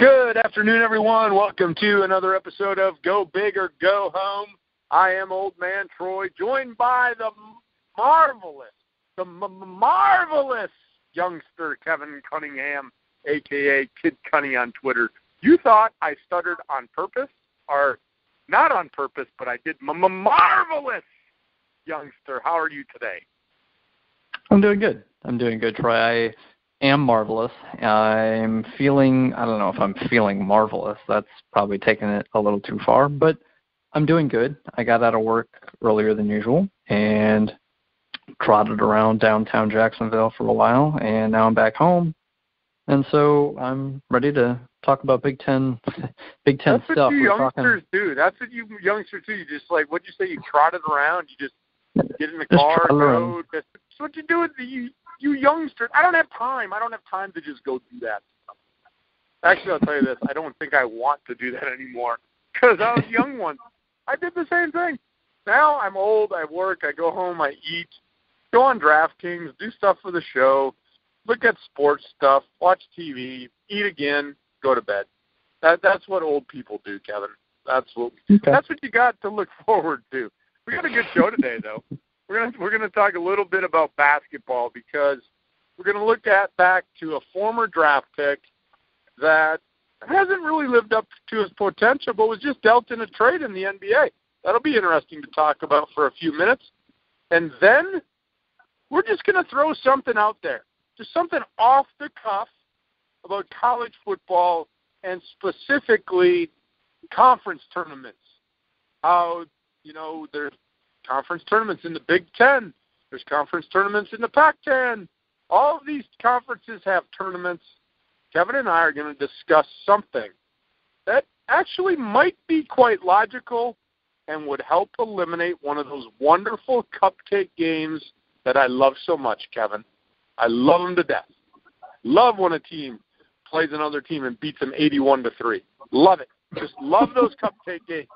Good afternoon, everyone. Welcome to another episode of Go Big or Go Home. I am Old Man Troy, joined by the marvelous youngster Kevin Cunningham, a.k.a. Kid Cunny on Twitter. You thought I stuttered on purpose, or not on purpose, but I did. Marvelous youngster. How are you today? I'm doing good, Troy. I am marvelous. I'm feeling, I don't know if I'm feeling marvelous. That's probably taking it a little too far, but I'm doing good. I got out of work earlier than usual and trotted around downtown Jacksonville for a while, and now I'm back home. And so I'm ready to talk about Big Ten stuff. That's what you youngsters do. That's what you youngsters do. You just what'd you say? You trotted around. You just get in the car, go. That's what you do with you youngsters. I don't have time. I don't have time to just go do that. Actually, I'll tell you this. I don't think I want to do that anymore because I was young once. I did the same thing. Now I'm old. I work. I go home. I eat. Go on DraftKings. Do stuff for the show. Look at sports stuff. Watch TV. Eat again. Go to bed. That's what old people do, Kevin. That's what you got to look forward to. We got a good show today, though. We're gonna talk a little bit about basketball because we're gonna look back to a former draft pick that hasn't really lived up to his potential, but was just dealt in a trade in the NBA. That'll be interesting to talk about for a few minutes, and then we're just gonna throw something out there, just something off the cuff about college football and specifically conference tournaments. How there's conference tournaments in the Big Ten. There's conference tournaments in the Pac-10. All of these conferences have tournaments. Kevin and I are going to discuss something that actually might be quite logical and would help eliminate one of those wonderful cupcake games that I love so much, Kevin. I love them to death. Love when a team plays another team and beats them 81-3. Love it. Just love those cupcake games.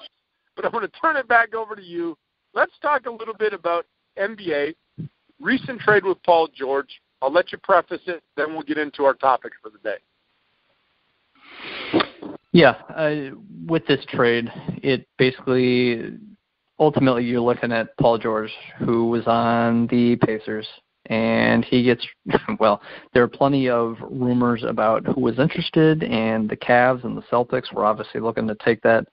But I'm going to turn it back over to you. Let's talk a little bit about NBA, recent trade with Paul George. I'll let you preface it, then we'll get into our topic for the day. Yeah, with this trade, it basically, ultimately you're looking at Paul George, who was on the Pacers, and he gets, there are plenty of rumors about who was interested, and the Cavs and the Celtics were obviously looking to take that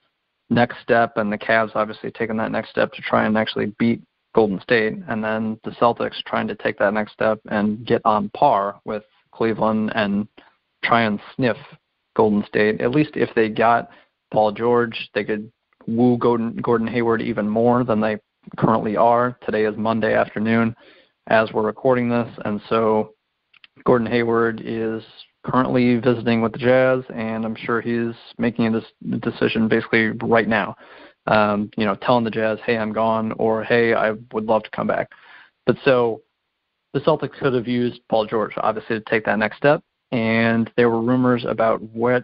next step, and the Cavs obviously taking that next step to try and actually beat Golden State, and then the Celtics trying to take that next step and get on par with Cleveland and try and sniff Golden State. At least if they got Paul George, they could woo Gordon Hayward even more than they currently are. Today is Monday afternoon as we're recording this, and so Gordon Hayward is currently visiting with the Jazz, and I'm sure he's making a decision basically right now, telling the Jazz, hey, I'm gone, or hey, I would love to come back. But so the Celtics could have used Paul George, obviously, to take that next step, and there were rumors about what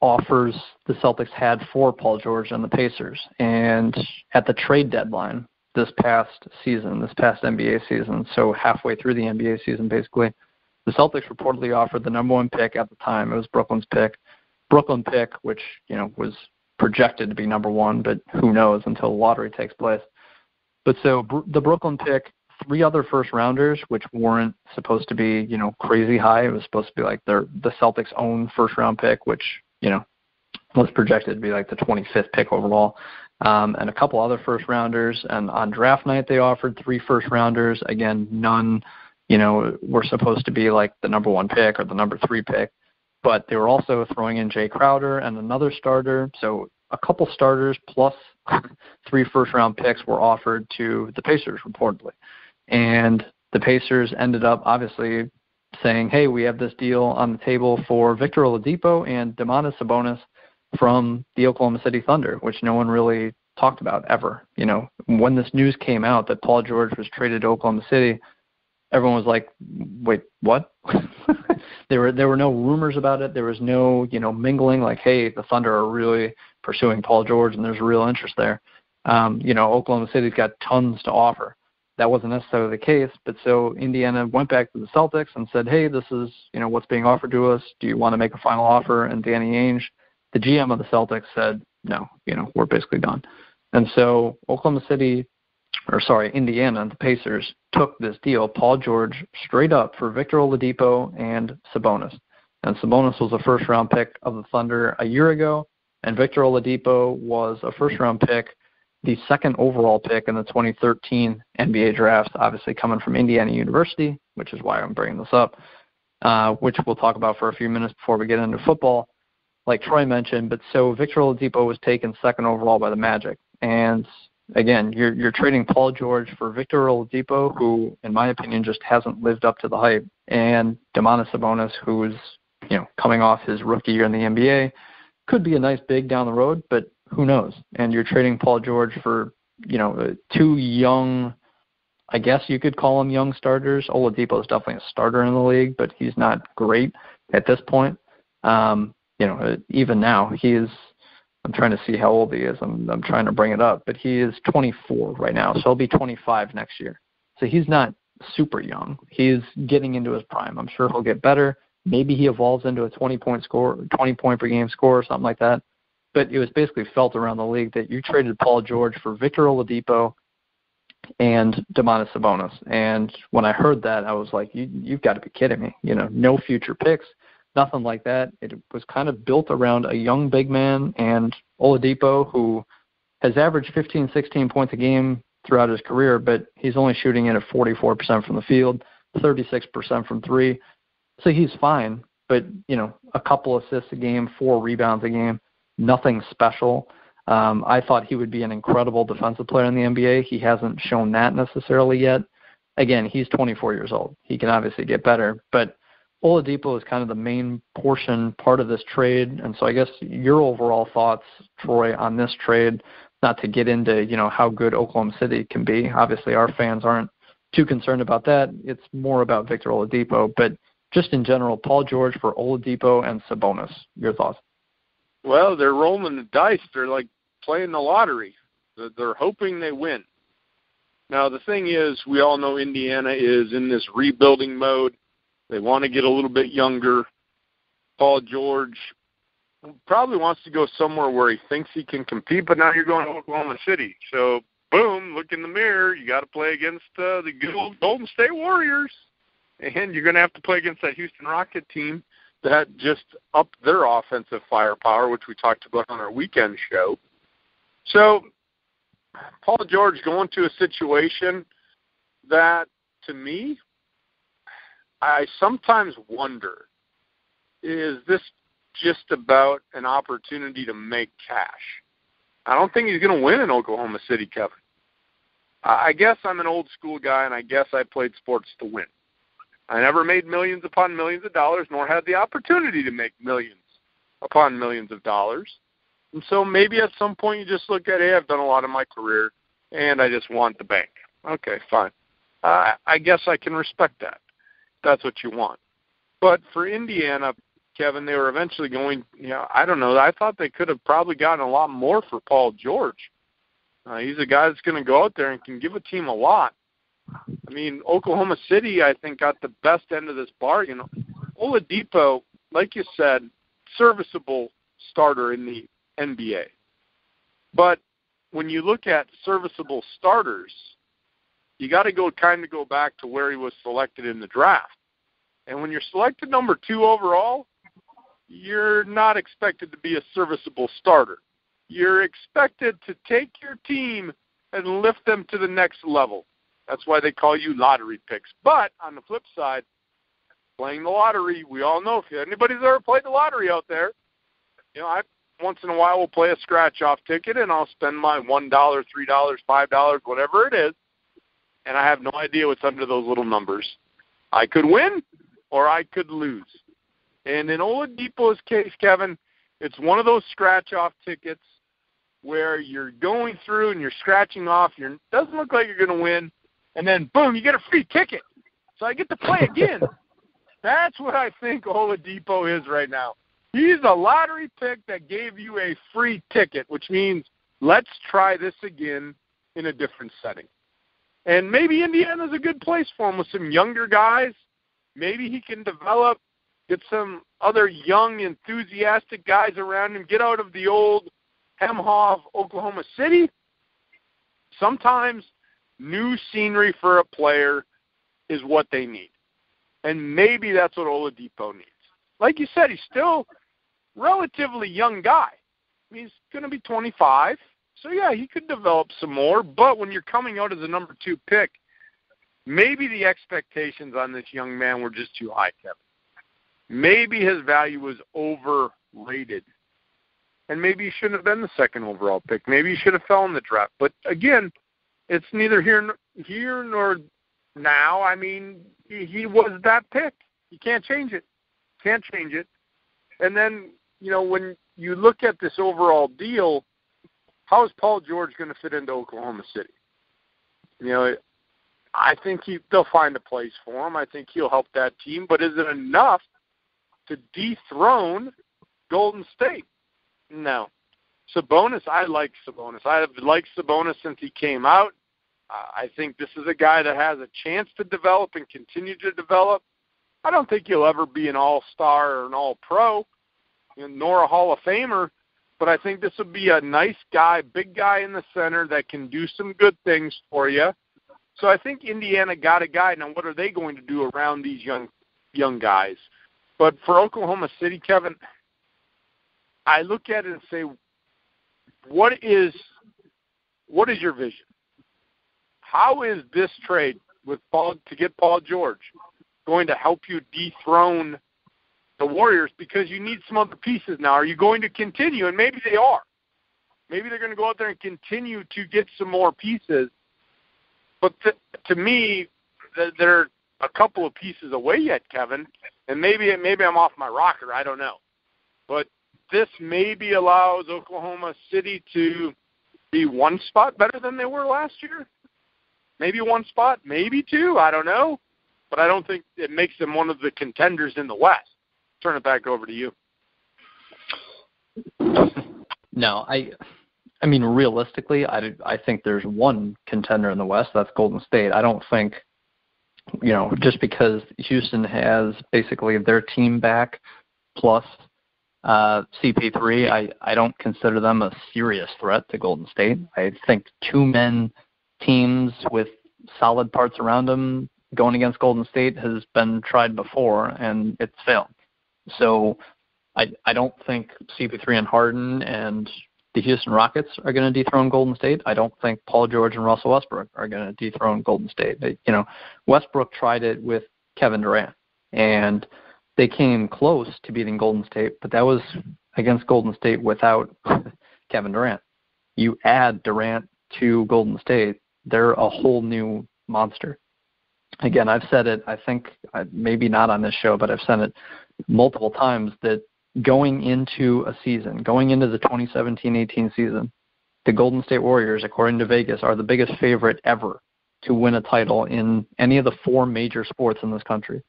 offers the Celtics had for Paul George and the Pacers. And at the trade deadline this past NBA season, so halfway through the NBA season basically, the Celtics reportedly offered the number one pick at the time. It was Brooklyn pick, which, was projected to be number one, but who knows until the lottery takes place. But so the Brooklyn pick, 3 other first-rounders, which weren't supposed to be, crazy high. It was supposed to be like the Celtics' own first-round pick, which, was projected to be like the 25th pick overall. And a couple other first-rounders. And on draft night, they offered 3 first-rounders. Again, none were supposed to be like the number 1 pick or the number 3 pick, but they were also throwing in Jay Crowder and another starter. So a couple starters plus 3 first-round picks were offered to the Pacers reportedly. And the Pacers ended up obviously saying, hey, we have this deal on the table for Victor Oladipo and Domantas Sabonis from the Oklahoma City Thunder, which no one really talked about ever. When this news came out that Paul George was traded to Oklahoma City, everyone was like, wait, what? There were no rumors about it. There was no, mingling like, hey, the Thunder are really pursuing Paul George and there's real interest there. Oklahoma City's got tons to offer. that wasn't necessarily the case. But so Indiana went back to the Celtics and said, hey, this is, what's being offered to us. Do you want to make a final offer? And Danny Ainge, the GM of the Celtics, said, no, we're basically done. And so Indiana and the Pacers took this deal, Paul George, straight up for Victor Oladipo and Sabonis. And Sabonis was a first-round pick of the Thunder a year ago, and Victor Oladipo was a first-round pick, the second overall pick in the 2013 NBA draft, obviously coming from Indiana University, which is why I'm bringing this up, which we'll talk about for a few minutes before we get into football, like Troy mentioned. But so Victor Oladipo was taken second overall by the Magic. And again, you're trading Paul George for Victor Oladipo, who, in my opinion, just hasn't lived up to the hype, and Domantas Sabonis, who's coming off his rookie year in the NBA, could be a nice big down the road, but who knows? And you're trading Paul George for two young, I guess you could call them young starters. Oladipo is definitely a starter in the league, but he's not great at this point. Even now he is. I'm trying to see how old he is. I'm trying to bring it up, but he is 24 right now, so he'll be 25 next year. So he's not super young. He's getting into his prime. I'm sure he'll get better. Maybe he evolves into a 20-point per game scorer or something like that. But it was basically felt around the league that you traded Paul George for Victor Oladipo and Domantas Sabonis. And when I heard that, I was like, you've got to be kidding me. No future picks. Nothing like that. It was kind of built around a young big man and Oladipo, who has averaged 15, 16 points a game throughout his career, but he's only shooting in at 44% from the field, 36% from three. So he's fine, but, a couple assists a game, 4 rebounds a game, nothing special. I thought he would be an incredible defensive player in the NBA. He hasn't shown that necessarily yet. Again, he's 24 years old. He can obviously get better, but Oladipo is kind of the main part of this trade. And so I guess your overall thoughts, Troy, on this trade, not to get into, how good Oklahoma City can be. Obviously, our fans aren't too concerned about that. It's more about Victor Oladipo. But just in general, Paul George for Oladipo and Sabonis. Your thoughts? Well, they're rolling the dice. They're like playing the lottery. They're hoping they win. Now, the thing is, we all know Indiana is in this rebuilding mode. They want to get a little bit younger. Paul George probably wants to go somewhere where he thinks he can compete, but now you're going to Oklahoma City. So, boom, look in the mirror. You got to play against the good old Golden State Warriors. And you're going to have to play against that Houston Rocket team that just upped their offensive firepower, which we talked about on our weekend show. So, Paul George going to a situation that, to me, I sometimes wonder, is this just about an opportunity to make cash? I don't think he's going to win in Oklahoma City, Kevin. I guess I'm an old school guy, and I guess I played sports to win. I never made millions upon millions of dollars, nor had the opportunity to make millions upon millions of dollars. And so maybe at some point you just look at, hey, I've done a lot in my career, and I just want the bank. Okay, fine. I guess I can respect that. That's what you want. But for Indiana, Kevin, they were eventually going, I don't know. I thought they could have probably gotten a lot more for Paul George. He's a guy that's going to go out there and can give a team a lot. I mean, Oklahoma City, I think, got the best end of this bargain. Oladipo, like you said, serviceable starter in the NBA. But when you look at serviceable starters, you got to go back to where he was selected in the draft. And when you're selected number 2 overall, you're not expected to be a serviceable starter. You're expected to take your team and lift them to the next level. That's why they call you lottery picks. But on the flip side, playing the lottery, we all know, if anybody's ever played the lottery out there, I once in a while will play a scratch-off ticket, and I'll spend my $1, $3, $5, whatever it is, and I have no idea what's under those little numbers. I could win or I could lose. And in Oladipo's case, Kevin, it's one of those scratch-off tickets where you're going through and you're scratching off. It doesn't look like you're going to win, and then, boom, you get a free ticket. So I get to play again. That's what I think Oladipo is right now. He's a lottery pick that gave you a free ticket, which means let's try this again in a different setting. And maybe Indiana's a good place for him with some younger guys. Maybe he can develop, get some other young, enthusiastic guys around him, get out of the old hem-haw of Oklahoma City. Sometimes new scenery for a player is what they need. And maybe that's what Oladipo needs. Like you said, he's still a relatively young guy. He's going to be 25. So, yeah, he could develop some more. But when you're coming out as a number 2 pick, maybe the expectations on this young man were just too high, Kevin. Maybe his value was overrated. And maybe he shouldn't have been the 2nd overall pick. Maybe he should have fell in the draft. But, again, it's neither here nor now. I mean, he was that pick. You can't change it. Can't change it. And then, when you look at this overall deal, how is Paul George going to fit into Oklahoma City? I think they'll find a place for him. I think he'll help that team. But is it enough to dethrone Golden State? No. Sabonis, I like Sabonis. I've liked Sabonis since he came out. I think this is a guy that has a chance to develop and continue to develop. I don't think he'll ever be an all-star or an all-pro, nor a Hall of Famer, but I think this will be a nice guy, big guy in the center that can do some good things for you. So I think Indiana got a guy. Now, what are they going to do around these young guys? But for Oklahoma City, Kevin, I look at it and say, what is your vision? How is this trade to get Paul George going to help you dethrone the Warriors? Because you need some other pieces now. Are you going to continue? And maybe they are. Maybe they're going to go out there and continue to get some more pieces. But to me, they're a couple of pieces away yet, Kevin. And maybe I'm off my rocker. I don't know. But this maybe allows Oklahoma City to be one spot better than they were last year. Maybe one spot, maybe 2. I don't know. But I don't think it makes them one of the contenders in the West. Turn it back over to you. No, I mean, realistically, I think there's one contender in the West. That's Golden State. I don't think, just because Houston has basically their team back plus CP3, I don't consider them a serious threat to Golden State. I think 2-man teams with solid parts around them going against Golden State has been tried before, and it's failed. So I don't think CP3 and Harden and the Houston Rockets are going to dethrone Golden State. I don't think Paul George and Russell Westbrook are going to dethrone Golden State. Westbrook tried it with Kevin Durant, and they came close to beating Golden State, but that was against Golden State without Kevin Durant. You add Durant to Golden State, they're a whole new monster. Again, I've said it, I think, maybe not on this show, but I've said it multiple times, that going into a season, going into the 2017-18 season, the Golden State Warriors, according to Vegas, are the biggest favorite ever to win a title in any of the 4 major sports in this country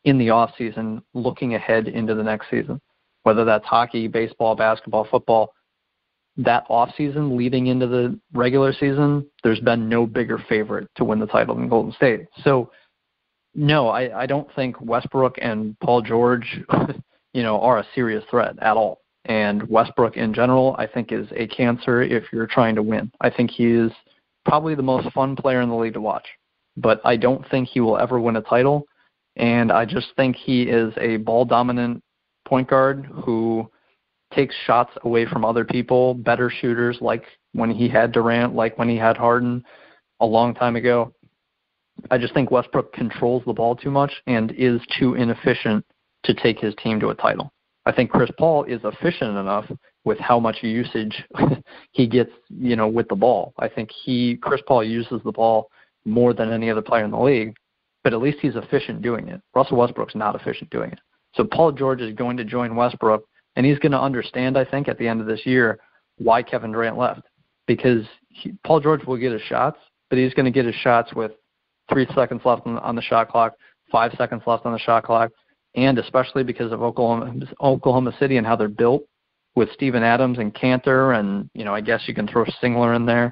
in the offseason, looking ahead into the next season, whether that's hockey, baseball, basketball, football. That offseason leading into the regular season, there's been no bigger favorite to win the title than Golden State. So, no, I don't think Westbrook and Paul George, are a serious threat at all. And Westbrook in general, I think, is a cancer if you're trying to win. I think he is probably the most fun player in the league to watch. But I don't think he will ever win a title. And I just think he is a ball-dominant point guard who takes shots away from other people, better shooters, like when he had Durant, like when he had Harden a long time ago. I just think Westbrook controls the ball too much and is too inefficient to take his team to a title. I think Chris Paul is efficient enough with how much usage he gets, with the ball. I think Chris Paul uses the ball more than any other player in the league, but at least he's efficient doing it. Russell Westbrook's not efficient doing it. So Paul George is going to join Westbrook, and he's going to understand, I think, at the end of this year, why Kevin Durant left. Because Paul George will get his shots, but he's going to get his shots with 3 seconds left on the shot clock, 5 seconds left on the shot clock, and especially because of Oklahoma City and how they're built with Steven Adams and Cantor, and, I guess you can throw Singler in there.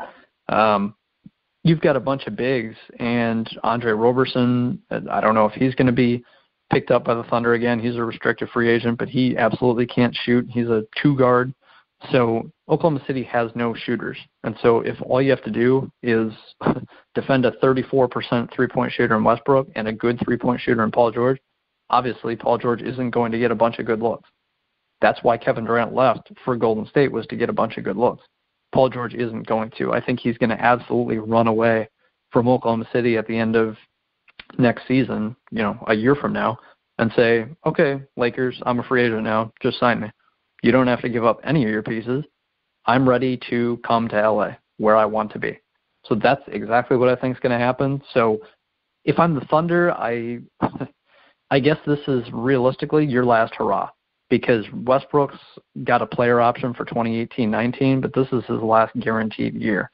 you've got a bunch of bigs, and Andre Roberson, I don't know if he's going to be picked up by the Thunder again. He's a restricted free agent, but he absolutely can't shoot. He's a two-guard. So Oklahoma City has no shooters. And so if all you have to do is defend a 34% three-point shooter in Westbrook and a good three-point shooter in Paul George, obviously Paul George isn't going to get a bunch of good looks. That's why Kevin Durant left for Golden State, was to get a bunch of good looks. Paul George isn't going to. I think he's going to absolutely run away from Oklahoma City at the end of next season, a year from now, and say, okay, Lakers, I'm a free agent now. Just sign me. You don't have to give up any of your pieces. I'm ready to come to LA where I want to be. So that's exactly what I think is going to happen. So if I'm the Thunder, I guess this is realistically your last hurrah, because Westbrook's got a player option for 2018-19, but this is his last guaranteed year,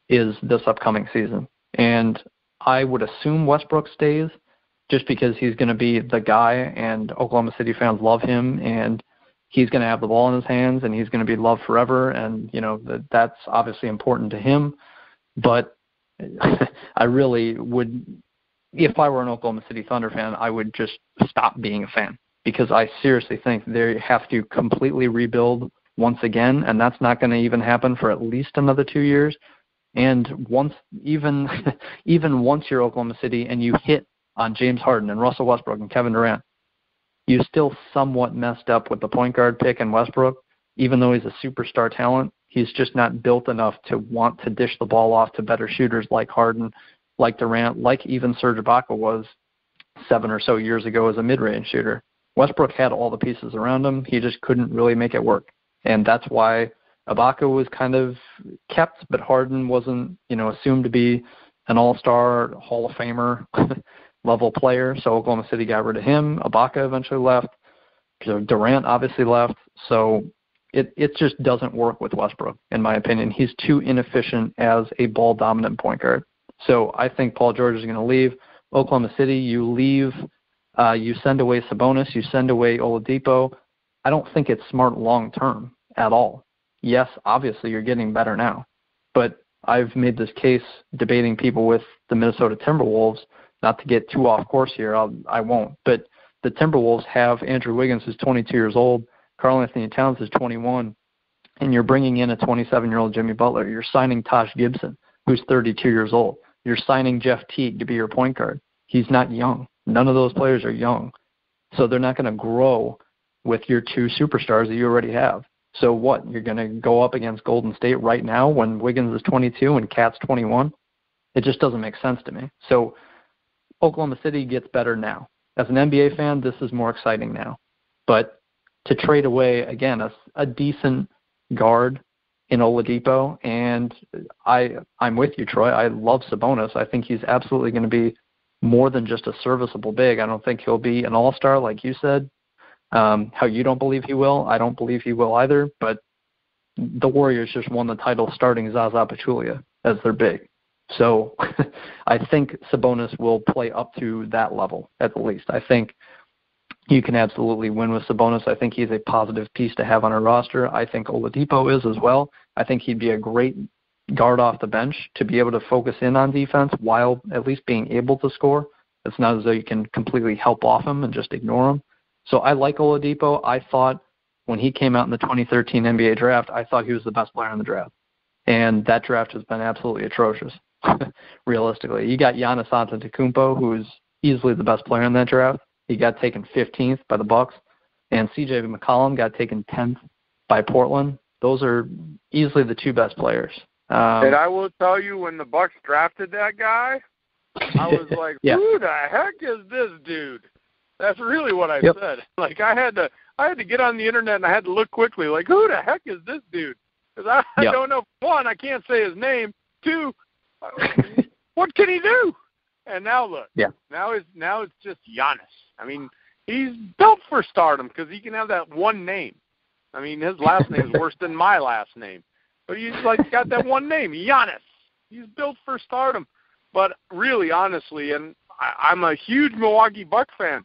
is this upcoming season. And I would assume Westbrook stays just because he's going to be the guy, and Oklahoma City fans love him, and he's going to have the ball in his hands, and he's going to be loved forever, and that's obviously important to him. But I really would, if I were an Oklahoma City Thunder fan, I would just stop being a fan, because I seriously think they have to completely rebuild once again, and that's not going to even happen for at least another 2 years. And even once you're Oklahoma City and you hit on James Harden and Russell Westbrook and Kevin Durant, you still somewhat messed up with the point guard pick in Westbrook. Even though he's a superstar talent, he's just not built enough to want to dish the ball off to better shooters like Harden, like Durant, like even Serge Ibaka was 7 or so years ago as a mid-range shooter. Westbrook had all the pieces around him. He just couldn't really make it work. And that's why Ibaka was kind of kept, but Harden wasn't, assumed to be an all-star Hall of Famer level player. So Oklahoma City got rid of him. Ibaka eventually left. Durant obviously left. So it just doesn't work with Westbrook, in my opinion. He's too inefficient as a ball-dominant point guard. So I think Paul George is going to leave. Oklahoma City, you leave. You send away Sabonis. You send away Oladipo. I don't think it's smart long-term at all. Yes, obviously you're getting better now, but I've made this case debating people with the Minnesota Timberwolves, not to get too off course here, I won't, but the Timberwolves have Andrew Wiggins, who's 22 years old, Karl Anthony Towns is 21, and you're bringing in a 27-year-old Jimmy Butler. You're signing Taj Gibson, who's 32 years old. You're signing Jeff Teague to be your point guard. He's not young. None of those players are young, so they're not going to grow with your two superstars that you already have. So what, you're going to go up against Golden State right now when Wiggins is 22 and Cat's 21? It just doesn't make sense to me. So Oklahoma City gets better now. As an NBA fan, this is more exciting now. But to trade away, again, a decent guard in Oladipo, and I'm with you, Troy. I love Sabonis. I think he's absolutely going to be more than just a serviceable big. I don't think he'll be an all-star like you said. How you don't believe he will, I don't believe he will either, but the Warriors just won the title starting Zaza Pachulia as their big. So I think Sabonis will play up to that level at the least. I think you can absolutely win with Sabonis. I think he's a positive piece to have on our roster. I think Oladipo is as well. I think he'd be a great guard off the bench to be able to focus in on defense while at least being able to score. It's not as though you can completely help off him and just ignore him. So I like Oladipo. I thought when he came out in the 2013 NBA draft, I thought he was the best player in the draft. And that draft has been absolutely atrocious, realistically. You got Giannis Antetokounmpo, who's easily the best player in that draft. He got taken 15th by the Bucks. And C.J. McCollum got taken 10th by Portland. Those are easily the two best players. And I will tell you, when the Bucks drafted that guy, I was like, who the heck is this dude? That's really what I said. Like, I had to get on the internet and I had to look quickly. Like, who the heck is this dude? Because I don't know. One, I can't say his name. Two, what can he do? And now look. Yeah. Now it's just Giannis. I mean, he's built for stardom because he can have that one name. I mean, his last name is worse than my last name, but he's like got that one name, Giannis. He's built for stardom. But really, honestly, and I'm a huge Milwaukee Bucks fan.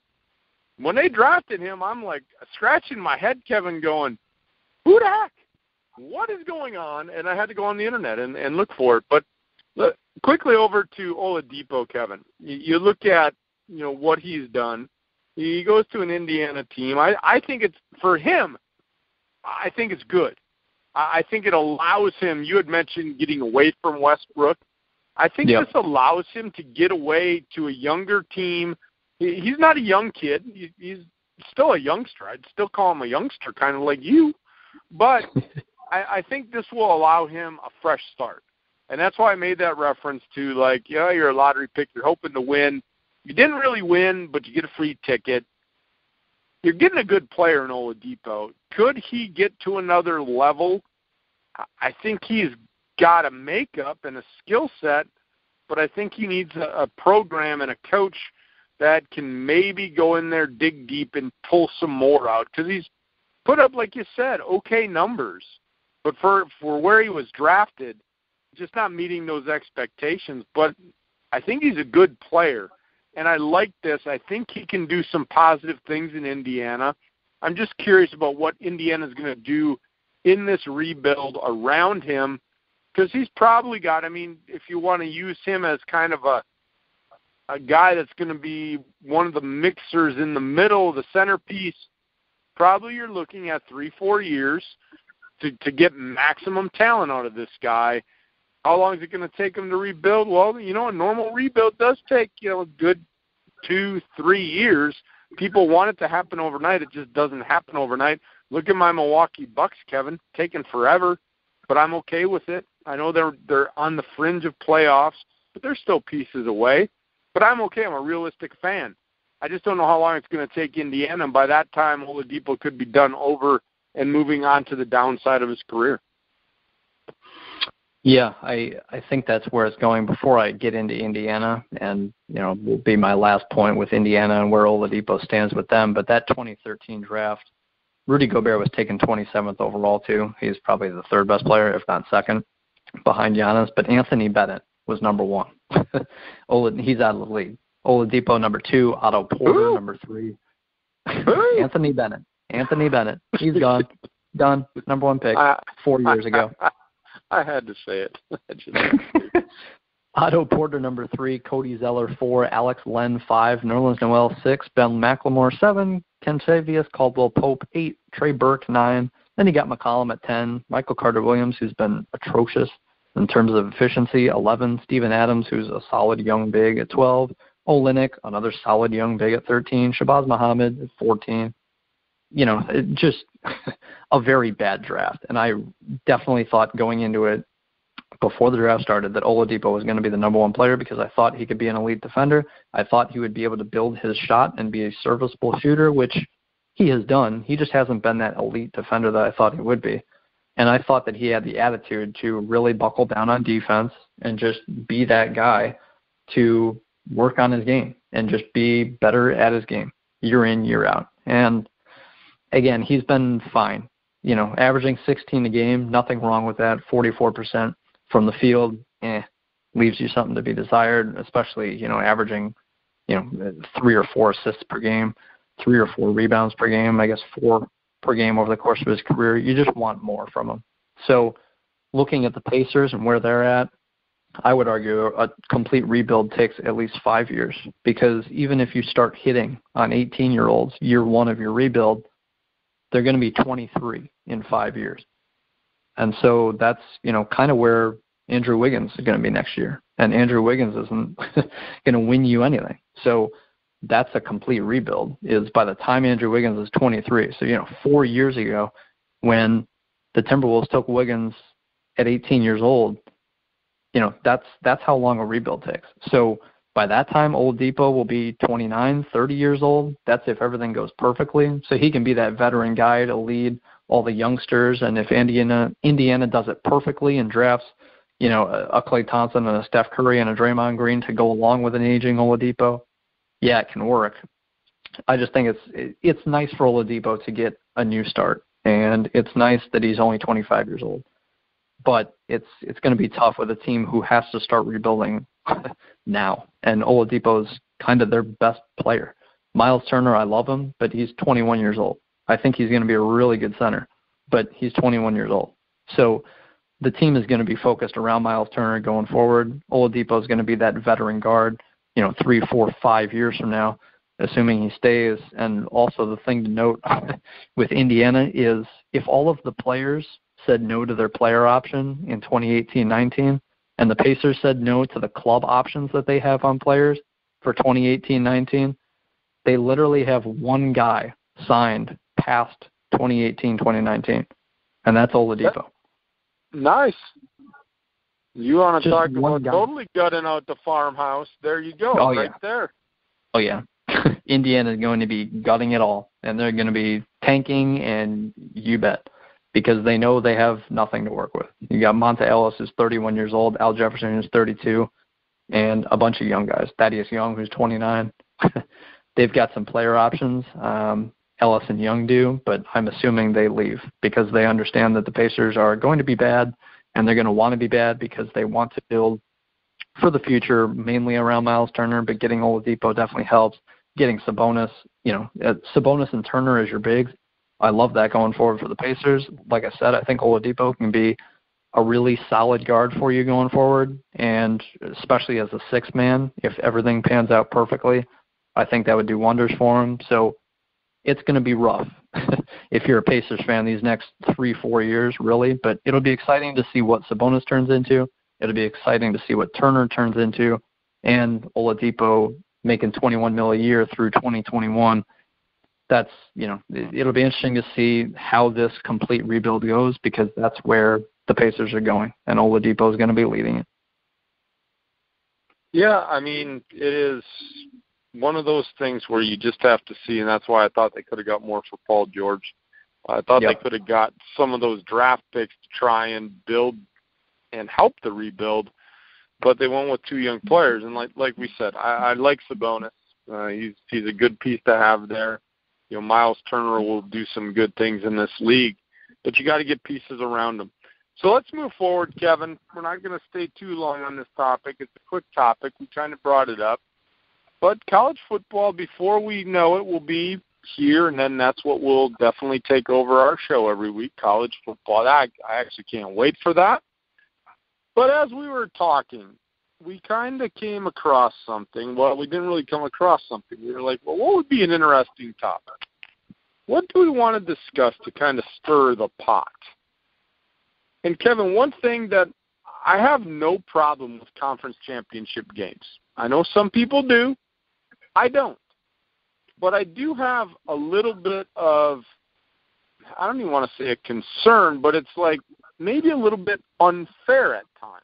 When they drafted him, I'm like scratching my head, Kevin, going, who the heck? What is going on? And I had to go on the internet and look for it. But look, quickly over to Oladipo, Kevin. You look at, what he's done. He goes to an Indiana team. I think it's, for him, I think it's good. I think it allows him, you had mentioned getting away from Westbrook. I think this allows him to get away to a younger team. He's not a young kid. He's still a youngster. I'd still call him a youngster, kind of like you. But I think this will allow him a fresh start. And that's why I made that reference to, you're a lottery pick. You're hoping to win. You didn't really win, but you get a free ticket. You're getting a good player in Oladipo. Could he get to another level? I think he's got a makeup and a skill set, but I think he needs a program and a coach that can maybe go in there, dig deep, and pull some more out. Because he's put up, like you said, okay numbers. But for where he was drafted, just not meeting those expectations. But I think he's a good player. And I like this. I think he can do some positive things in Indiana. I'm just curious about what Indiana's going to do in this rebuild around him, because he's probably got, if you want to use him as kind of a guy that's going to be one of the mixers in the middle, the centerpiece, probably you're looking at 3-4 years to get maximum talent out of this guy. How long is it going to take him to rebuild? Well, a normal rebuild does take, a good 2-3 years. People want it to happen overnight. It just doesn't happen overnight. Look at my Milwaukee Bucks, Kevin, taking forever, but I'm okay with it. I know they're on the fringe of playoffs, but they're still pieces away. But I'm okay. I'm a realistic fan. I just don't know how long it's going to take Indiana, and by that time, Oladipo could be done over and moving on to the downside of his career. Yeah, I think that's where it's going. Before I get into Indiana, and will be my last point with Indiana and where Oladipo stands with them. But that 2013 draft, Rudy Gobert was taken 27th overall too. He's probably the third best player, if not second, behind Giannis. But Anthony Bennett was number 1. He's out of the league. Oladipo number 2, Otto Porter number 3. Anthony Bennett. He's gone. Done. Number 1 pick 4 years ago. I had to say it. Otto Porter, number 3, Cody Zeller, 4, Alex Len, 5, Nerlens Noel, 6, Ben McLemore, 7, Ken Savius, Caldwell Pope, 8, Trey Burke, 9. Then you got McCollum at 10, Michael Carter-Williams, who's been atrocious in terms of efficiency, 11, Steven Adams, who's a solid young big at 12, Olynyk, another solid young big at 13, Shabazz Muhammad at 14. Just a very bad draft. And I definitely thought going into it before the draft started that Oladipo was going to be the number 1 player because I thought he could be an elite defender. I thought he would be able to build his shot and be a serviceable shooter, which he has done. He just hasn't been that elite defender that I thought he would be. And I thought that he had the attitude to really buckle down on defense and just be that guy to work on his game and just be better at his game year in, year out. And again, he's been fine. Averaging 16 a game, nothing wrong with that. 44% from the field, leaves you something to be desired, especially, averaging, 3 or 4 assists per game, 3 or 4 rebounds per game, I guess 4 per game over the course of his career. You just want more from him. So looking at the Pacers and where they're at, I would argue a complete rebuild takes at least 5 years, because even if you start hitting on 18-year-olds year 1 of your rebuild, they're going to be 23 in 5 years. And so that's, kind of where Andrew Wiggins is going to be next year. And Andrew Wiggins isn't going to win you anything. So that's a complete rebuild, is by the time Andrew Wiggins is 23. So, 4 years ago when the Timberwolves took Wiggins at 18 years old, that's how long a rebuild takes. So by that time, Oladipo will be 29, 30 years old. That's if everything goes perfectly. So he can be that veteran guy to lead all the youngsters. And if Indiana does it perfectly and drafts, a Klay Thompson and a Steph Curry and a Draymond Green to go along with an aging Oladipo, yeah, it can work. I just think it's nice for Oladipo to get a new start. And it's nice that he's only 25 years old. But it's going to be tough with a team who has to start rebuilding now. And Oladipo's kind of their best player. Miles Turner, I love him, but he's 21 years old. I think he's going to be a really good center, but he's 21 years old. So the team is going to be focused around Miles Turner going forward. Oladipo is going to be that veteran guard, 3, 4, 5 years from now, assuming he stays. And also the thing to note with Indiana is if all of the players said no to their player option in 2018-19 and the Pacers said no to the club options that they have on players for 2018-19, they literally have one guy signed past 2018-2019, and that's Oladipo. Nice. You want to Just talk about totally gutting out the farmhouse? There you go, there. Oh, yeah. Indiana is going to be gutting it all, and they're going to be tanking, and you bet, because they know they have nothing to work with. You got Monta Ellis, who's 31 years old, Al Jefferson, who's 32, and a bunch of young guys. Thaddeus Young, who's 29. They've got some player options. Ellis and Young do, but I'm assuming they leave because they understand that the Pacers are going to be bad, and they're going to want to be bad because they want to build for the future, mainly around Miles Turner, but getting Oladipo definitely helps. Getting Sabonis, Sabonis and Turner as your bigs. I love that going forward for the Pacers. Like I said, I think Oladipo can be a really solid guard for you going forward, and especially as a sixth man, if everything pans out perfectly, I think that would do wonders for him. So it's going to be rough if you're a Pacers fan these next 3-4 years, really. But it'll be exciting to see what Sabonis turns into. It'll be exciting to see what Turner turns into. And Oladipo making $21 million a year through 2021. That's, it'll be interesting to see how this complete rebuild goes, because that's where the Pacers are going, and Oladipo is going to be leading it. Yeah, I mean, it is one of those things where you just have to see, and that's why I thought they could have got more for Paul George. I thought they could have got some of those draft picks to try and build and help the rebuild, but they went with two young players. And like we said, I like Sabonis. He's a good piece to have there. Miles Turner will do some good things in this league, but you got to get pieces around him. So let's move forward, Kevin. We're not going to stay too long on this topic. It's a quick topic. We kind of brought it up. But college football, before we know it, will be here, and then that's what will definitely take over our show every week, college football. I actually can't wait for that. But as we were talking, we kind of came across something. Well, we didn't really come across something. We were like, well, what would be an interesting topic? What do we want to discuss to kind of stir the pot? And, Kevin, one thing that I have no problem with conference championship games. I know some people do. I don't. But I do have a little bit of, I don't even want to say a concern, but it's like maybe a little bit unfair at times.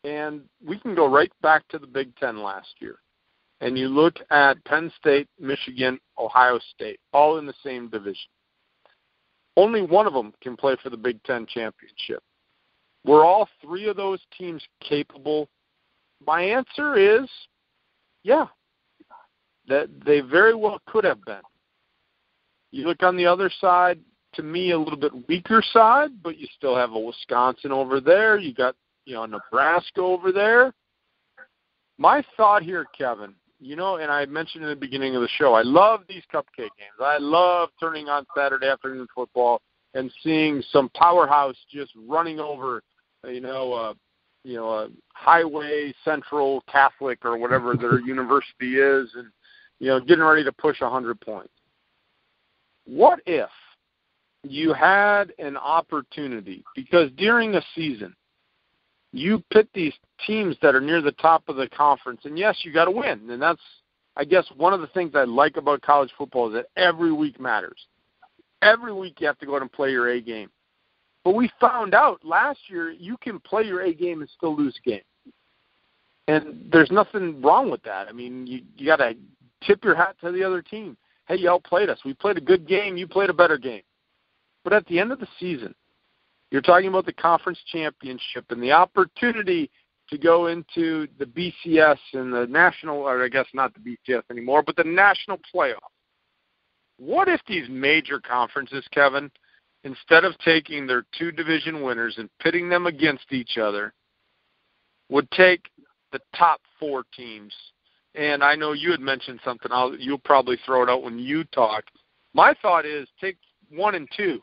And we can go right back to the Big Ten last year. And you look at Penn State, Michigan, Ohio State, all in the same division. Only one of them can play for the Big Ten championship. Were all three of those teams capable? My answer is, yeah, that they very well could have been. You look on the other side, to me, a little bit weaker side, but you still have a Wisconsin over there. You got, Nebraska over there. My thought here, Kevin, and I mentioned in the beginning of the show, I love these cupcake games. I love turning on Saturday afternoon football and seeing some powerhouse just running over, a highway central Catholic or whatever their university is, and, getting ready to push 100 points. What if you had an opportunity, because during a season, you pit these teams that are near the top of the conference, and yes, you got to win. And that's, I guess, one of the things I like about college football is that every week matters. Every week you have to go out and play your A game. But we found out last year you can play your A game and still lose a game. And there's nothing wrong with that. I mean, you got to tip your hat to the other team. Hey, you outplayed us. We played a good game. You played a better game. But at the end of the season, you're talking about the conference championship and the opportunity to go into the BCS and the national, or I guess not the BCS anymore, but the national playoff. What if these major conferences, Kevin, instead of taking their two division winners and pitting them against each other, would take the top four teams? And I know you had mentioned something. You'll probably throw it out when you talk. My thought is take 1 and 2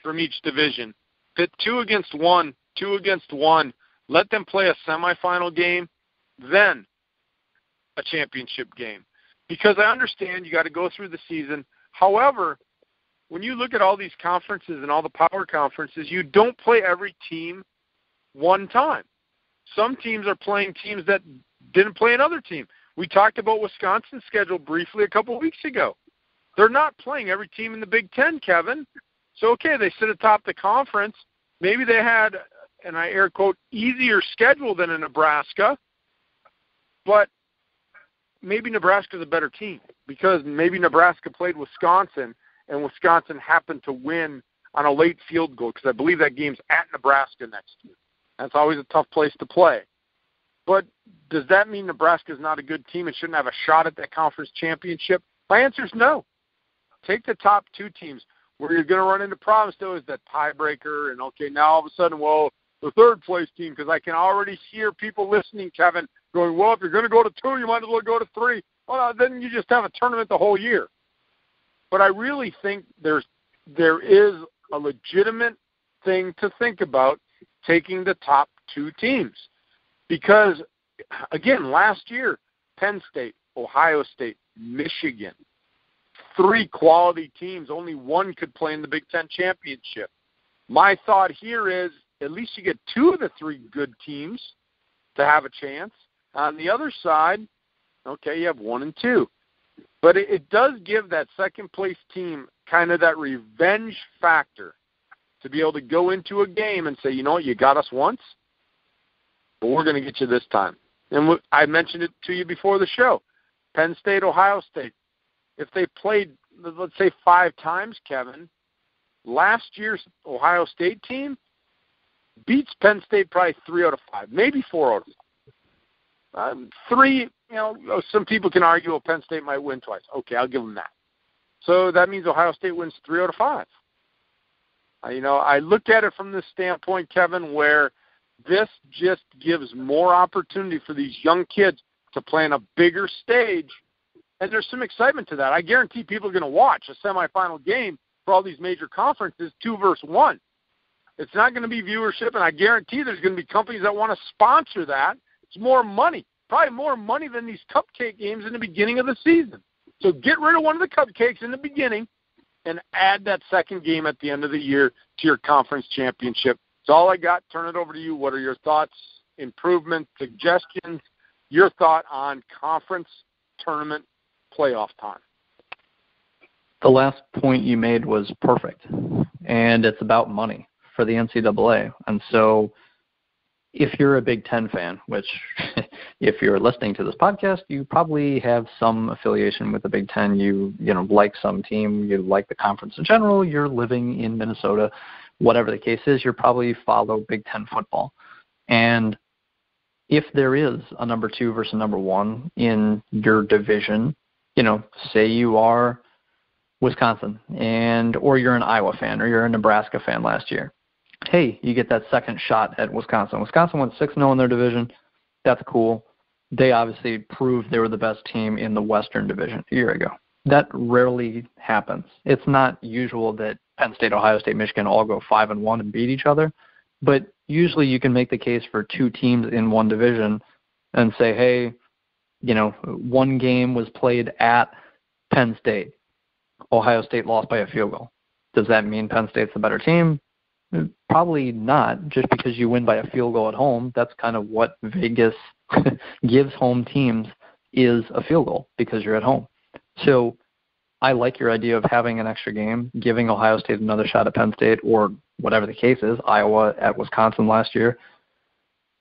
from each division. Pit 2 against 1 2 against 1. Let them play a semifinal game, then a championship game. Because I understand you got to go through the season. However, when you look at all these conferences and all the power conferences, you don't play every team one time. Some teams are playing teams that didn't play another team. We talked about Wisconsin's schedule briefly a couple of weeks ago. They're not playing every team in the Big Ten, Kevin. So, okay, they sit atop the conference. Maybe they had, and I air quote, easier schedule than a Nebraska, but maybe Nebraska's a better team because maybe Nebraska played Wisconsin and Wisconsin happened to win on a late field goal because I believe that game's at Nebraska next year. That's always a tough place to play. But does that mean Nebraska's not a good team and shouldn't have a shot at that conference championship? My answer is no. Take the top 2 teams. Where you're going to run into problems, though, is that tiebreaker. And, okay, now all of a sudden, well, the third-place team, because I can already hear people listening, Kevin, going, well, if you're going to go to 2, you might as well go to 3. Well, then you just have a tournament the whole year. But I really think there is a legitimate thing to think about taking the top 2 teams. Because, again, last year, Penn State, Ohio State, Michigan, 3 quality teams, only 1 could play in the Big Ten championship. My thought here is at least you get 2 of the 3 good teams to have a chance. On the other side, okay, you have 1 and 2. But it does give that second-place team kind of that revenge factor to be able to go into a game and say, you know what, you got us once, but we're going to get you this time. And I mentioned it to you before the show. Penn State, Ohio State. If they played, let's say, 5 times, Kevin, last year's Ohio State team beats Penn State probably 3 out of 5, maybe 4 out of 5. 3, some people can argue, well, Penn State might win twice. Okay, I'll give them that. So that means Ohio State wins 3 out of 5. I look at it from this standpoint, Kevin, where this just gives more opportunity for these young kids to play on a bigger stage. And there's some excitement to that. I guarantee people are going to watch a semifinal game for all these major conferences, 2 versus 1. It's not going to be viewership, and I guarantee there's going to be companies that want to sponsor that. It's more money, probably more money than these cupcake games in the beginning of the season. So get rid of one of the cupcakes in the beginning and add that second game at the end of the year to your conference championship. That's all I got. Turn it over to you. What are your thoughts, improvements, suggestions, your thought on conference tournament playoff time? The last point you made was perfect, and it's about money for the NCAA. And so if you're a Big Ten fan, which if you're listening to this podcast, you probably have some affiliation with the Big Ten. You like some team, you like the conference in general, you're living in Minnesota, whatever the case is, you probably follow Big Ten football. And if there is a number 2 versus number 1 in your division, say you are Wisconsin or you're an Iowa fan or you're a Nebraska fan last year. Hey, you get that second shot at Wisconsin. Wisconsin went 6-0 in their division. That's cool. They obviously proved they were the best team in the Western Division a year ago. That rarely happens. It's not usual that Penn State, Ohio State, Michigan all go 5-1 and beat each other, but usually you can make the case for 2 teams in one division and say, hey, one game was played at Penn State. Ohio State lost by a field goal. Does that mean Penn State's the better team? Probably not, just because you win by a field goal at home. That's kind of what Vegas gives home teams, is a field goal, because you're at home. So I like your idea of having an extra game, giving Ohio State another shot at Penn State, or whatever the case is, Iowa at Wisconsin last year,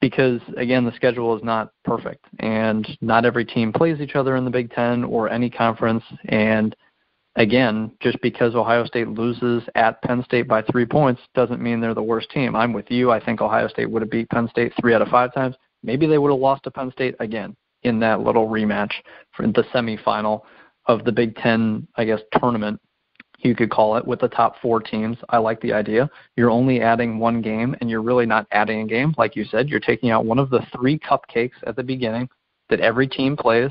because, again, the schedule is not perfect, and not every team plays each other in the Big Ten or any conference. And again, just because Ohio State loses at Penn State by 3 points doesn't mean they're the worst team. I'm with you. I think Ohio State would have beat Penn State 3 out of 5 times. Maybe they would have lost to Penn State again in that little rematch for the semifinal of the Big Ten, tournament, you could call it, with the top 4 teams. I like the idea. You're only adding 1 game, and you're really not adding a game. Like you said, you're taking out one of the 3 cupcakes at the beginning that every team plays,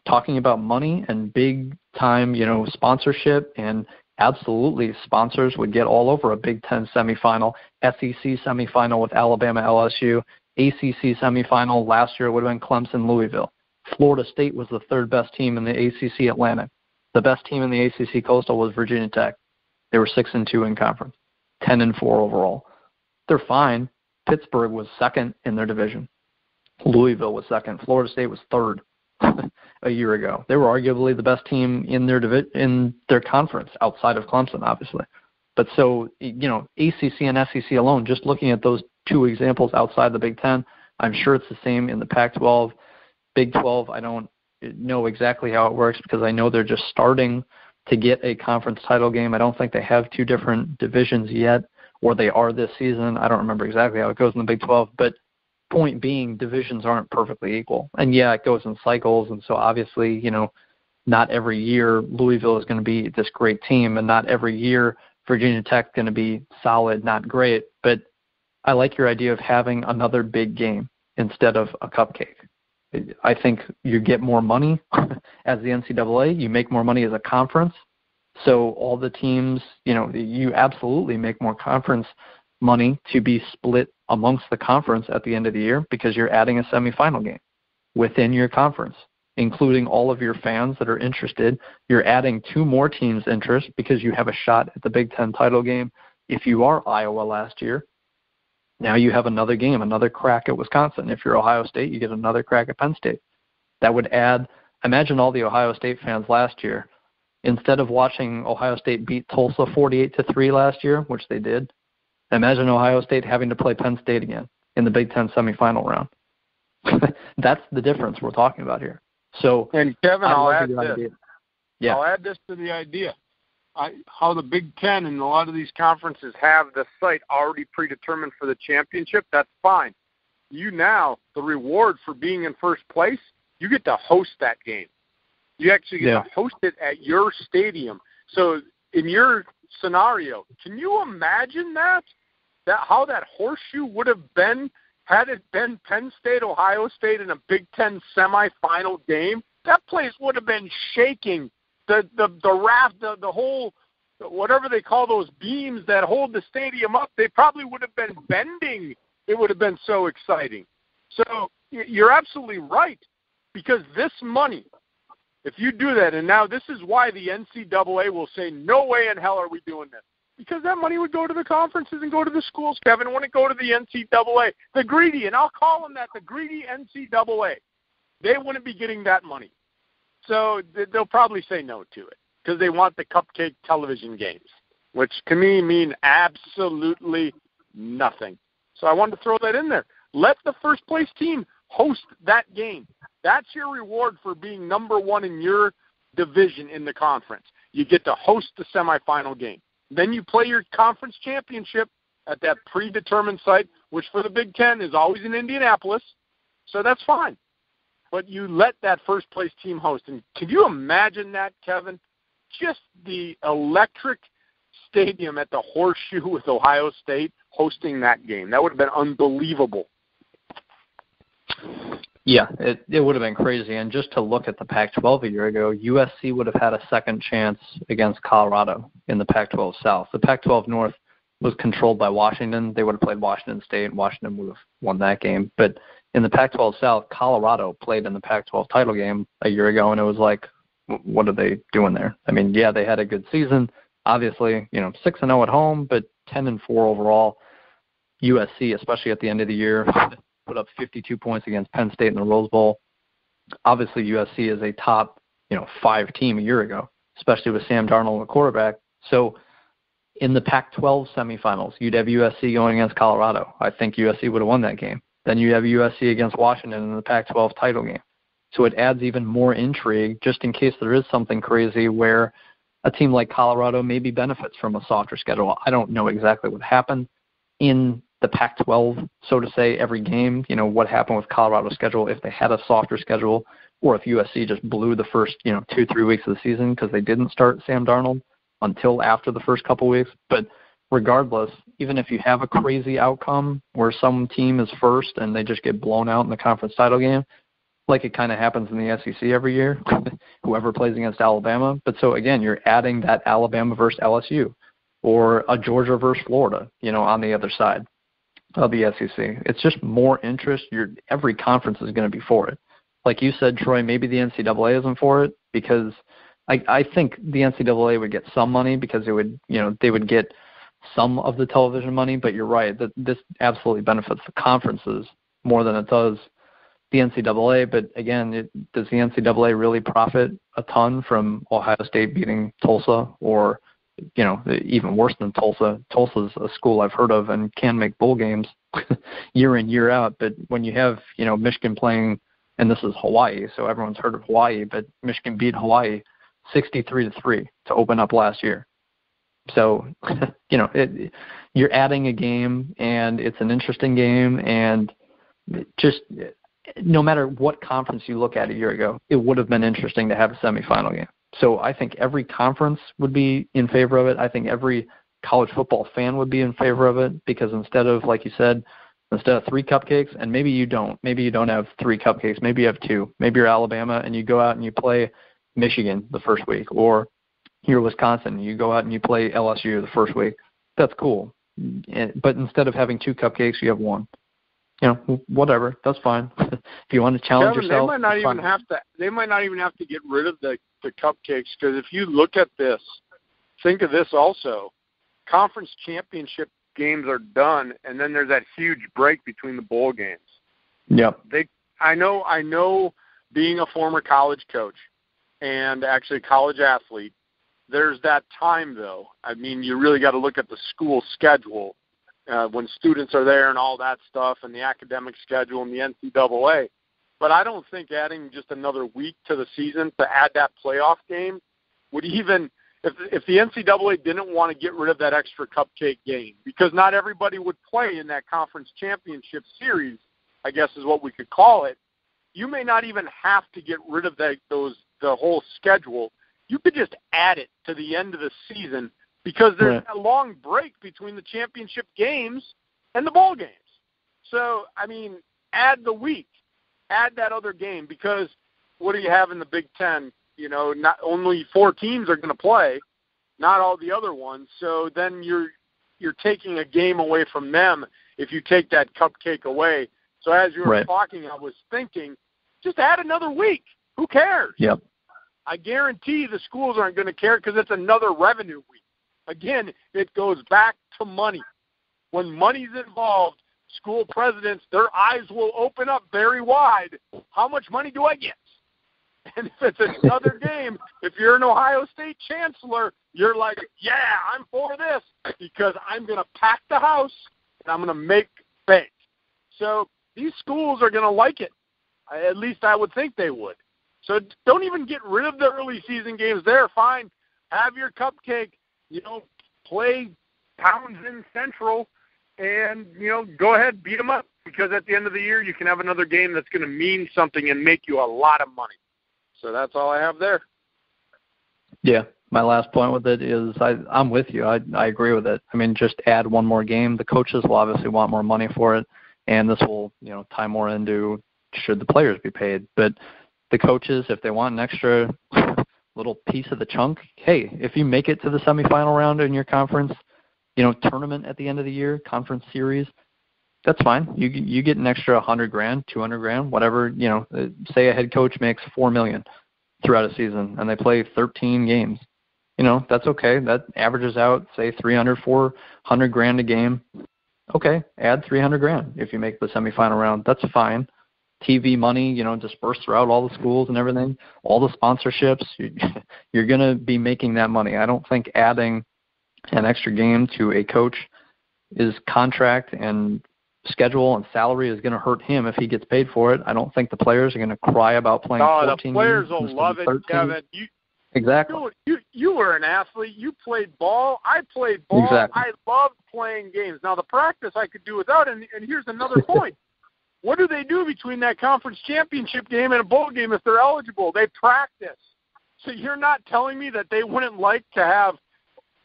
talking about money and big time, sponsorship and absolutely, sponsors would get all over a Big Ten semifinal, SEC semifinal with Alabama, LSU, ACC semifinal. Last year it would have been Clemson, Louisville. Florida State was the third best team in the ACC Atlantic. The best team in the ACC Coastal was Virginia Tech. They were 6-2 in conference, 10-4 overall. They're fine. Pittsburgh was second in their division. Louisville was second. Florida State was third a year ago. They were arguably the best team in their conference outside of Clemson, obviously. But so, ACC and SEC alone, just looking at those two examples outside the Big Ten, I'm sure it's the same in the Pac-12. Big 12, I don't know exactly how it works because I know they're just starting to get a conference title game. I don't think they have two different divisions yet, or they are this season. I don't remember exactly how it goes in the Big 12, but point being, divisions aren't perfectly equal. And yeah, it goes in cycles, and so obviously, not every year Louisville is going to be this great team, and not every year Virginia Tech is going to be solid, not great. But I like your idea of having another big game instead of a cupcake. I think you get more money as the NCAA. You make more money as a conference. So all the teams, you absolutely make more conference money to be split amongst the conference at the end of the year because you're adding a semifinal game within your conference, including all of your fans that are interested. You're adding two more teams' interest because you have a shot at the Big Ten title game. If you are Iowa last year, now you have another game, another crack at Wisconsin. If you're Ohio State, you get another crack at Penn State. That would add, imagine all the Ohio State fans last year, instead of watching Ohio State beat Tulsa 48-3 last year, which they did, imagine Ohio State having to play Penn State again in the Big Ten semifinal round. That's the difference we're talking about here. So, and Kevin, I'll add this. Idea. Yeah. I'll add this to the idea. How the Big Ten and a lot of these conferences have the site already predetermined for the championship, that's fine. The reward for being in first place, you get to host that game. You actually get to host it at your stadium. So in your scenario, can you imagine that how that horseshoe would have been had it been Penn State, Ohio State in a Big Ten semifinal game? That place would have been shaking. The raft, the whole, whatever they call those beams that hold the stadium up, they probably would have been bending. It would have been so exciting. So you're absolutely right, because this money, if you do that, and now this is why the NCAA will say, no way in hell are we doing this, because that money would go to the conferences and go to the schools, Kevin. It wouldn't go to the NCAA. The greedy, and I'll call them that, the greedy NCAA. They wouldn't be getting that money. So they'll probably say no to it because they want the cupcake television games, which to me mean absolutely nothing. So I wanted to throw that in there. Let the first place team host that game. That's your reward for being number one in your division in the conference. You get to host the semifinal game. Then you play your conference championship at that predetermined site, which for the Big Ten is always in Indianapolis. So that's fine. But you let that first-place team host. And can you imagine that, Kevin? Just the electric stadium at the Horseshoe with Ohio State hosting that game. That would have been unbelievable. Yeah, it would have been crazy. And just to look at the Pac-12 a year ago, USC would have had a second chance against Colorado in the Pac-12 South. The Pac-12 North was controlled by Washington. They would have played Washington State, and Washington would have won that game. But in the Pac-12 South, Colorado played in the Pac-12 title game a year ago, and it was like, what are they doing there? I mean, yeah, they had a good season. Obviously, 6-0 at home, but 10-4 overall. USC, especially at the end of the year, put up 52 points against Penn State in the Rose Bowl. Obviously, USC is a top, 5 team a year ago, especially with Sam Darnold, the quarterback. So in the Pac-12 semifinals, you'd have USC going against Colorado. I think USC would have won that game. Then you have USC against Washington in the Pac-12 title game. So it adds even more intrigue just in case there is something crazy where a team like Colorado maybe benefits from a softer schedule. I don't know exactly what happened in the Pac-12, so to say, every game. What happened with Colorado's schedule if they had a softer schedule, or if USC just blew the first, 2-3 weeks of the season because they didn't start Sam Darnold until after the first couple weeks. But regardless, even if you have a crazy outcome where some team is first and they just get blown out in the conference title game, like it kind of happens in the SEC every year, whoever plays against Alabama. But so, again, you're adding that Alabama versus LSU or a Georgia versus Florida, on the other side of the SEC. It's just more interest. Every conference is going to be for it. Like you said, Troy, maybe the NCAA isn't for it because I think the NCAA would get some money because they would get some of the television money. But you're right that this absolutely benefits the conferences more than it does the NCAA. But again, does the NCAA really profit a ton from Ohio State beating Tulsa or, even worse than Tulsa? Tulsa's a school I've heard of and can make bowl games year in, year out. But when you have, Michigan playing, and this is Hawaii, so everyone's heard of Hawaii, but Michigan beat Hawaii 63-3 to open up last year. So, you're adding a game, and it's an interesting game, and just no matter what conference you look at a year ago, it would have been interesting to have a semifinal game. So I think every conference would be in favor of it. I think every college football fan would be in favor of it because instead of, like you said, instead of 3 cupcakes, and maybe you don't have 3 cupcakes, maybe you have 2. Maybe you're Alabama and you go out and you play Michigan the first week, or you're Wisconsin, you go out and you play LSU the first week. That's cool. But instead of having 2 cupcakes, you have 1. Whatever. That's fine. If you want to challenge yourself, they might not even have to get rid of the cupcakes, because if you look at this, think of this also. Conference championship games are done, and then there's that huge break between the bowl games. Yep. I know being a former college coach and actually a college athlete, there's that time, though. I mean, you really got to look at the school schedule when students are there and all that stuff, and the academic schedule and the NCAA. But I don't think adding just another week to the season to add that playoff game would even – if the NCAA didn't want to get rid of that extra cupcake game, because not everybody would play in that conference championship series, I guess is what we could call it, you may not even have to get rid of the whole schedule. You could just add it to the end of the season because there's a long break between the championship games and the bowl games. So, I mean, add the week. Add that other game, because what do you have in the Big Ten? Not only 4 teams are going to play, not all the other ones. So then you're taking a game away from them if you take that cupcake away. So as you were talking, I was thinking, just add another week. Who cares? Yep. I guarantee the schools aren't going to care because it's another revenue week. Again, it goes back to money. When money's involved, school presidents, their eyes will open up very wide. How much money do I get? And if it's another game, if you're an Ohio State chancellor, you're like, yeah, I'm for this because I'm going to pack the house and I'm going to make bank. So these schools are going to like it. At least I would think they would. So don't even get rid of the early season games there. Fine. Have your cupcake, play Townsend Central, and, go ahead, beat them up, because at the end of the year you can have another game that's going to mean something and make you a lot of money. So that's all I have there. Yeah, my last point with it is I'm with you. I agree with it. I mean, just add one more game. The coaches will obviously want more money for it, and this will, tie more into should the players be paid. But the coaches, if they want an extra little piece of the chunk, hey, if you make it to the semifinal round in your conference, tournament at the end of the year, conference series, that's fine. You get an extra $100,000, $200,000, whatever. Say a head coach makes $4 million throughout a season, and they play 13 games. That's okay. That averages out, say, $300,000, $400,000 a game. Okay, add $300,000 if you make the semifinal round. That's fine. TV money, dispersed throughout all the schools and everything, all the sponsorships. You're going to be making that money. I don't think adding an extra game to a coach is contract and schedule and salary is going to hurt him if he gets paid for it. I don't think the players are going to cry about playing 14 games. The players will love it, 13. Kevin. Exactly. You were an athlete. You played ball. I played ball. Exactly. I loved playing games. Now, the practice I could do without, and here's another point. What do they do between that conference championship game and a bowl game if they're eligible? They practice. So you're not telling me that they wouldn't like to have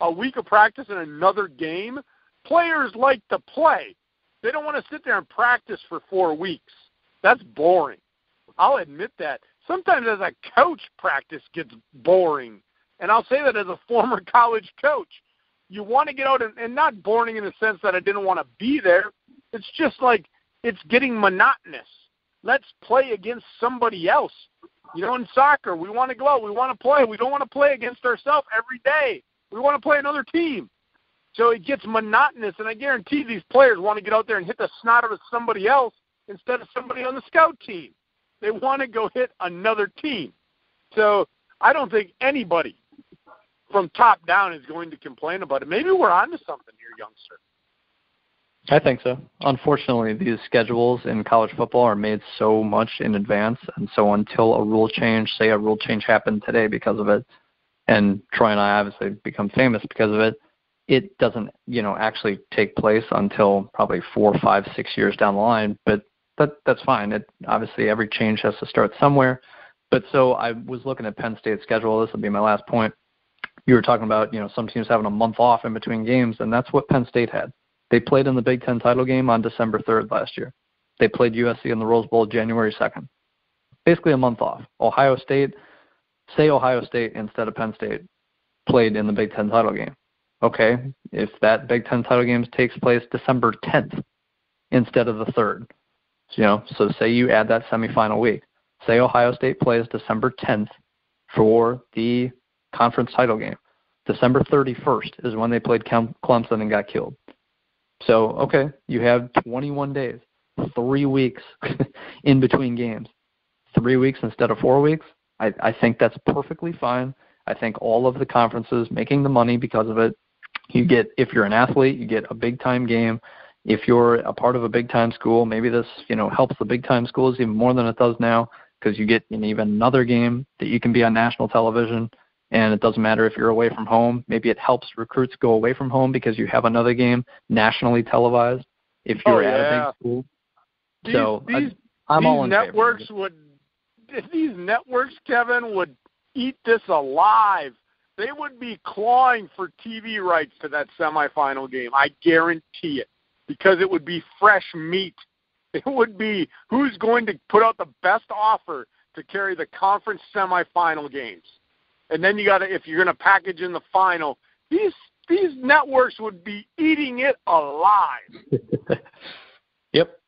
a week of practice and another game? Players like to play. They don't want to sit there and practice for 4 weeks. That's boring. I'll admit that. Sometimes as a coach, practice gets boring. And I'll say that as a former college coach. You want to get out, and not boring in the sense that I didn't want to be there. It's just like it's getting monotonous. Let's play against somebody else. In soccer, we want to go out. We want to play. We don't want to play against ourselves every day. We want to play another team. So it gets monotonous, and I guarantee these players want to get out there and hit the snot out of somebody else instead of somebody on the scout team. They want to go hit another team. So I don't think anybody from top down is going to complain about it. Maybe we're onto something here, youngster. I think so. Unfortunately, these schedules in college football are made so much in advance, and so until a rule change, say a rule change happened today because of it, and Troy and I obviously become famous because of it, it doesn't, actually take place until probably 4, 5, 6 years down the line. But that's fine. Obviously, every change has to start somewhere. But so I was looking at Penn State's schedule. This will be my last point. You were talking about, some teams having a month off in between games, and that's what Penn State had. They played in the Big Ten title game on December 3rd last year. They played USC in the Rose Bowl January 2nd. Basically a month off. Ohio State instead of Penn State played in the Big Ten title game. Okay, if that Big Ten title game takes place December 10th instead of the 3rd, so say you add that semifinal week. Say Ohio State plays December 10th for the conference title game. December 31st is when they played Clemson and got killed. So, okay, you have 21 days, 3 weeks in between games. 3 weeks instead of 4 weeks, I think that's perfectly fine. I think all of the conferences making the money because of it. You get, if you're an athlete, you get a big-time game. If you're a part of a big-time school, maybe this, helps the big-time schools even more than it does now because you get even another game that you can be on national television. And it doesn't matter if you're away from home. Maybe it helps recruits go away from home because you have another game nationally televised if you're at a big school. I'm all in favor. These networks, Kevin, would eat this alive. They would be clawing for TV rights to that semifinal game. I guarantee it, because it would be fresh meat. It would be who's going to put out the best offer to carry the conference semifinal games. And then if you're going to package in the final, these networks would be eating it alive. Yep.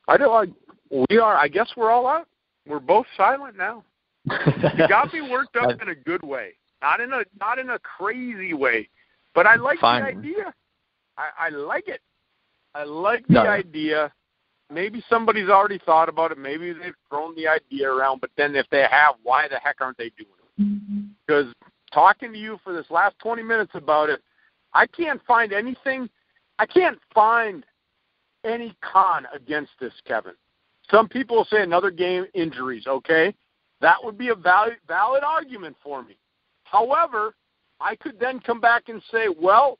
I guess we're all out. We're both silent now. You got me worked up in a good way, not in a crazy way, but I like the idea. I like it. I like the idea. Maybe somebody's already thought about it. Maybe they've thrown the idea around. But then if they have, why the heck aren't they doing it? Because talking to you for this last 20 minutes about it, I can't find anything. I can't find any con against this, Kevin. Some people say another game, injuries, okay? That would be a valid argument for me. However, I could then come back and say, well,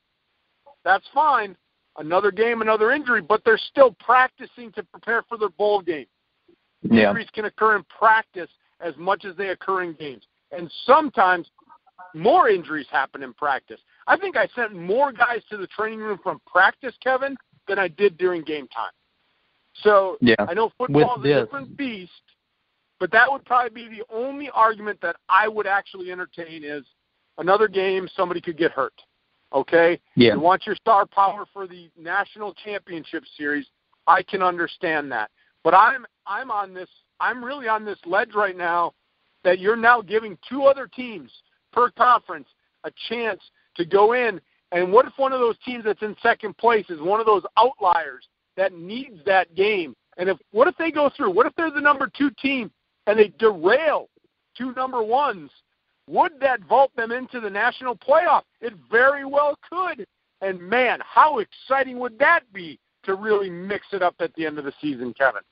that's fine. Another game, another injury, but they're still practicing to prepare for their bowl game. Yeah. Injuries can occur in practice as much as they occur in games. And sometimes more injuries happen in practice. I think I sent more guys to the training room from practice, Kevin, than I did during game time. So I know football is a different beast, but that would probably be the only argument that I would actually entertain is another game, somebody could get hurt. Okay? Yeah. You want your star power for the national championship series. I can understand that. But I'm really on this ledge right now that you're now giving 2 other teams per conference a chance to go in. And what if one of those teams that's in second place is one of those outliers that needs that game? And what if they go through? What if they're the number 2 team and they derail 2 number 1s? Would that vault them into the national playoff? It very well could. And, man, how exciting would that be to really mix it up at the end of the season, Kevin?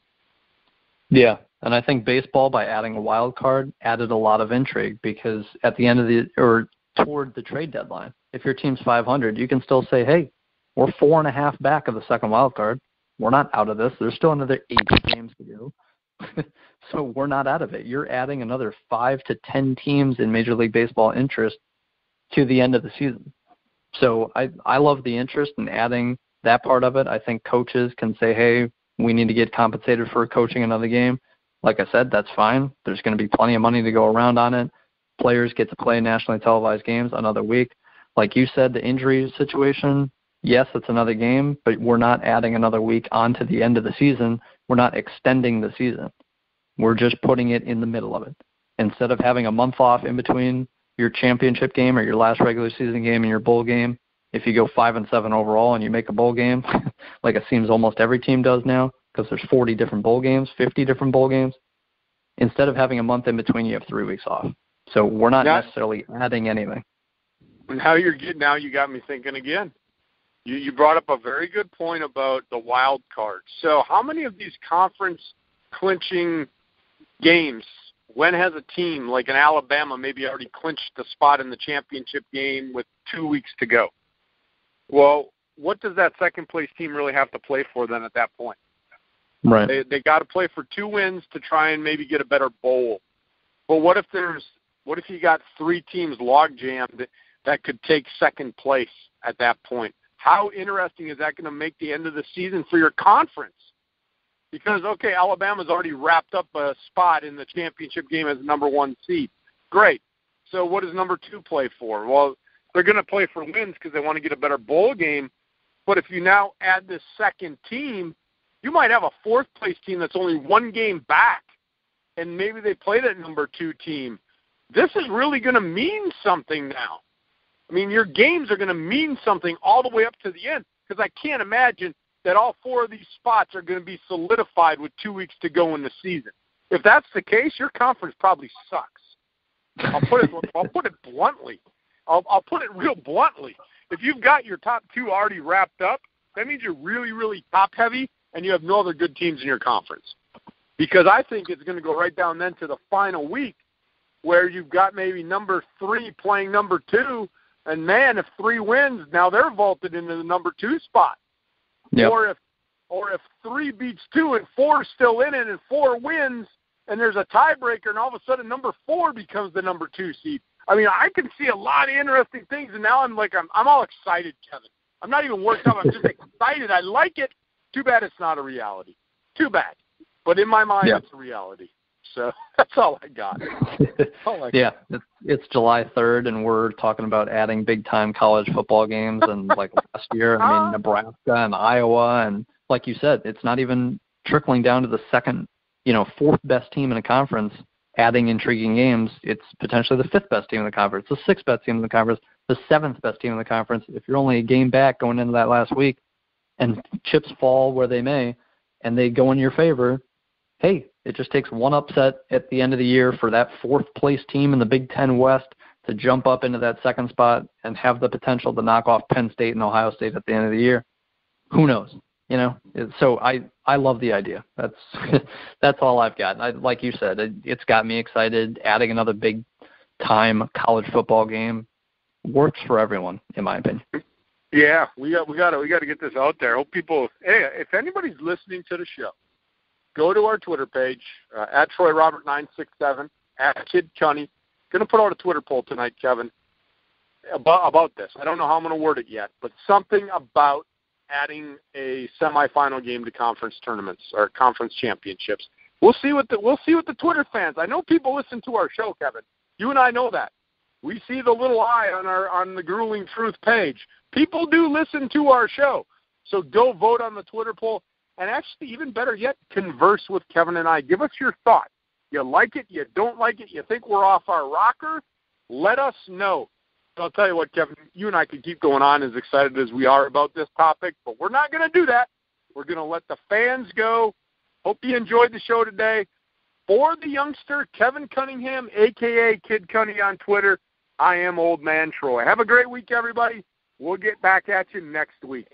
Yeah, and I think baseball, by adding a wild card, added a lot of intrigue because at the end of toward the trade deadline, if your team's 500, you can still say, hey, we're 4.5 back of the second wild card. We're not out of this. There's still another 8 games to go. So we're not out of it. You're adding another 5 to 10 teams in Major League Baseball interest to the end of the season. So I love the interest in adding that part of it. I think coaches can say, hey, we need to get compensated for coaching another game. Like I said, that's fine. There's going to be plenty of money to go around on it. Players get to play nationally televised games another week. Like you said, the injury situation, yes, it's another game, but we're not adding another week onto the end of the season. We're not extending the season. We're just putting it in the middle of it. Instead of having a month off in between your championship game or your last regular season game and your bowl game, if you go 5-7 overall and you make a bowl game, like it seems almost every team does now, because there's 40 different bowl games, 50 different bowl games, instead of having a month in between, you have 3 weeks off. So we're not necessarily adding anything. Now you got me thinking again. You brought up a very good point about the wild card. So how many of these conference clinching games, when has a team like an Alabama maybe already clinched the spot in the championship game with 2 weeks to go? Well, what does that second-place team really have to play for then at that point? Right. They got to play for 2 wins to try and maybe get a better bowl. But what if you got 3 teams log-jammed that could take second place at that point? How interesting is that going to make the end of the season for your conference? Because, okay, Alabama's already wrapped up a spot in the championship game as number 1 seed. Great. So what does number 2 play for? Well, they're going to play for wins because they want to get a better bowl game. But if you now add this second team, you might have a 4th-place team that's only 1 game back, and maybe they play that number 2 team. This is really going to mean something now. I mean, your games are going to mean something all the way up to the end, because I can't imagine that all 4 of these spots are going to be solidified with 2 weeks to go in the season. If that's the case, your conference probably sucks. I'll put it bluntly. I'll put it real bluntly. If you've got your top 2 already wrapped up, that means you're really, really top-heavy, and you have no other good teams in your conference. Because I think it's going to go right down then to the final week where you've got maybe number 3 playing number 2, and, man, if 3 wins, now they're vaulted into the number 2 spot. Yep. Or if 3 beats 2 and 4 is still in it and 4 wins, and there's a tiebreaker, and all of a sudden number 4 becomes the number 2 seed. I mean, I can see a lot of interesting things, and now I'm all excited, Kevin. I'm not even worked up. I'm just excited. I like it. Too bad it's not a reality. Too bad. But in my mind, It's a reality. So that's all I got. It's July 3rd, and we're talking about adding big-time college football games. And like last year, I mean, Nebraska and Iowa, and like you said, it's not even trickling down to the second, 4th best team in a conference adding intriguing games. It's potentially the 5th best team in the conference, the 6th best team in the conference, the 7th best team in the conference. If you're only a game back going into that last week and chips fall where they may and they go in your favor, hey, it just takes one upset at the end of the year for that 4th-place team in the Big Ten West to jump up into that 2nd spot and have the potential to knock off Penn State and Ohio State at the end of the year. Who knows? So I love the idea. That's all I've got. Like you said, it's got me excited. Adding another big-time college football game works for everyone, in my opinion. Yeah, we got to get this out there. I hope people. Hey, if anybody's listening to the show, go to our Twitter page at TroyRobert967 at Kid Cunny. Going to put out a Twitter poll tonight, Kevin, about this. I don't know how I'm going to word it yet, but something about adding a semifinal game to conference tournaments or conference championships. We'll see what the Twitter fans. I know people listen to our show, Kevin. You and I know that. We see the little eye on the Grueling Truth page. People do listen to our show. So go vote on the Twitter poll. And actually, even better yet, converse with Kevin and I. Give us your thoughts. You like it? You don't like it? You think we're off our rocker? Let us know. I'll tell you what, Kevin, you and I can keep going on as excited as we are about this topic, but we're not going to do that. We're going to let the fans go. Hope you enjoyed the show today. For the youngster, Kevin Cunningham, a.k.a. Kid Cunny on Twitter, I am Old Man Troy. Have a great week, everybody. We'll get back at you next week.